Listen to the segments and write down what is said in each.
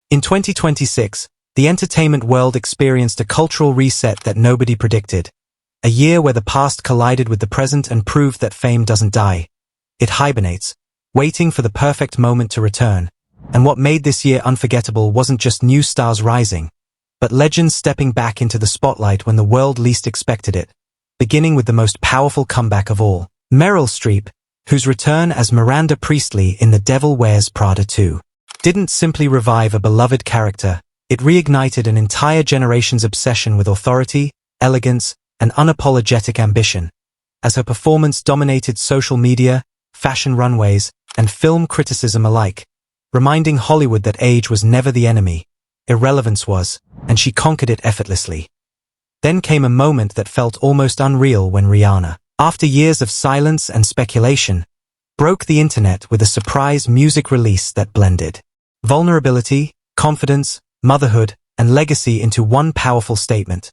In 2026, the entertainment world experienced a cultural reset that nobody predicted. A year where the past collided with the present and proved that fame doesn't die. It hibernates, waiting for the perfect moment to return. And what made this year unforgettable wasn't just new stars rising, but legends stepping back into the spotlight when the world least expected it. Beginning with the most powerful comeback of all, Meryl Streep, whose return as Miranda Priestley in The Devil Wears Prada 2 didn't simply revive a beloved character, it reignited an entire generation's obsession with authority, elegance, and unapologetic ambition. As her performance dominated social media, fashion runways, and film criticism alike, reminding Hollywood that age was never the enemy, irrelevance was, and she conquered it effortlessly. Then came a moment that felt almost unreal when Rihanna, after years of silence and speculation, broke the internet with a surprise music release that blended vulnerability, confidence, motherhood, and legacy into one powerful statement,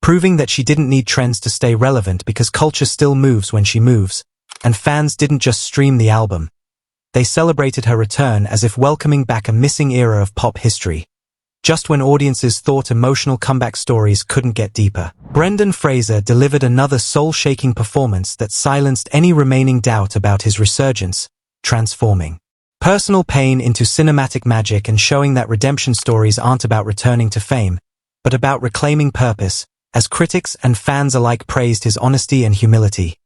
proving that she didn't need trends to stay relevant because culture still moves when she moves, and fans didn't just stream the album. They celebrated her return as if welcoming back a missing era of pop history. Just when audiences thought emotional comeback stories couldn't get deeper, Brendan Fraser delivered another soul-shaking performance that silenced any remaining doubt about his resurgence, transforming personal pain into cinematic magic and showing that redemption stories aren't about returning to fame, but about reclaiming purpose, as critics and fans alike praised his honesty and humility.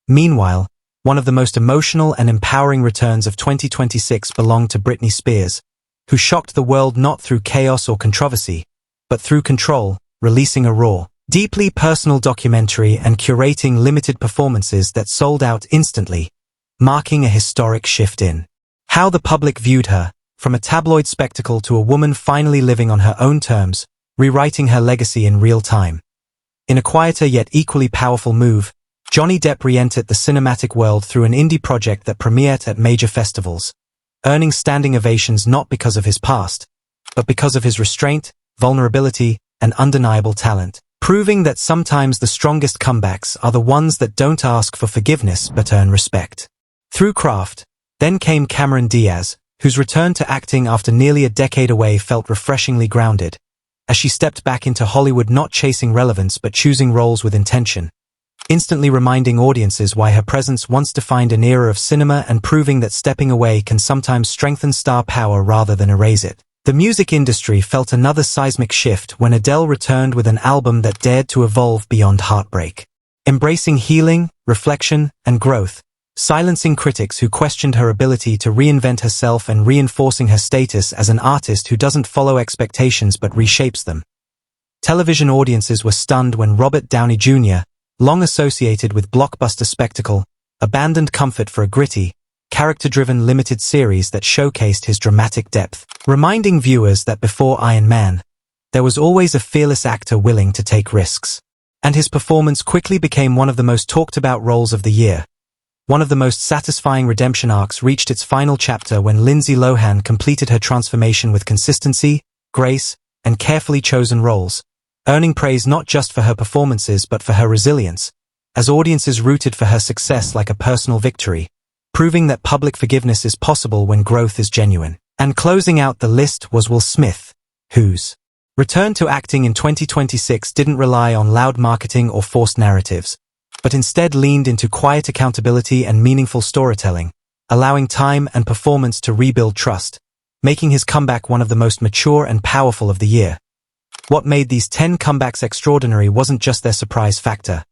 Meanwhile, one of the most emotional and empowering returns of 2026 belonged to Britney Spears, who shocked the world not through chaos or controversy, but through control, releasing a raw, deeply personal documentary and curating limited performances that sold out instantly, marking a historic shift in how the public viewed her, from a tabloid spectacle to a woman finally living on her own terms, rewriting her legacy in real time. In a quieter yet equally powerful move, Johnny Depp re-entered the cinematic world through an indie project that premiered at major festivals, earning standing ovations not because of his past, but because of his restraint, vulnerability, and undeniable talent, proving that sometimes the strongest comebacks are the ones that don't ask for forgiveness but earn respect. Through craft, then came Cameron Diaz, whose return to acting after nearly a decade away felt refreshingly grounded, as she stepped back into Hollywood not chasing relevance but choosing roles with intention, instantly reminding audiences why her presence once defined an era of cinema and proving that stepping away can sometimes strengthen star power rather than erase it. The music industry felt another seismic shift when Adele returned with an album that dared to evolve beyond heartbreak, embracing healing, reflection, and growth, silencing critics who questioned her ability to reinvent herself and reinforcing her status as an artist who doesn't follow expectations but reshapes them. Television audiences were stunned when Robert Downey Jr., long associated with blockbuster spectacle, abandoned comfort for a gritty, character-driven limited series that showcased his dramatic depth, reminding viewers that before Iron Man, there was always a fearless actor willing to take risks. And his performance quickly became one of the most talked-about roles of the year. One of the most satisfying redemption arcs reached its final chapter when Lindsay Lohan completed her transformation with consistency, grace, and carefully chosen roles, earning praise not just for her performances but for her resilience, as audiences rooted for her success like a personal victory, proving that public forgiveness is possible when growth is genuine. And closing out the list was Will Smith, whose return to acting in 2026 didn't rely on loud marketing or forced narratives, but instead leaned into quiet accountability and meaningful storytelling, allowing time and performance to rebuild trust, making his comeback one of the most mature and powerful of the year. What made these 10 comebacks extraordinary wasn't just their surprise factor,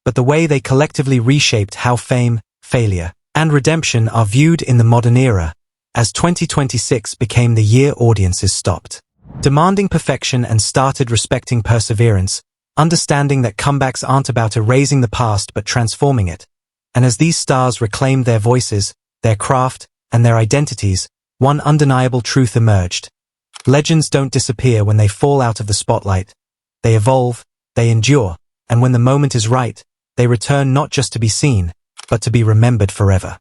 but the way they collectively reshaped how fame, failure, and redemption are viewed in the modern era, as 2026 became the year audiences stopped demanding perfection and started respecting perseverance, understanding that comebacks aren't about erasing the past but transforming it. And as these stars reclaimed their voices, their craft, and their identities, one undeniable truth emerged. Legends don't disappear when they fall out of the spotlight. They evolve, they endure, and when the moment is right, they return not just to be seen, but to be remembered forever.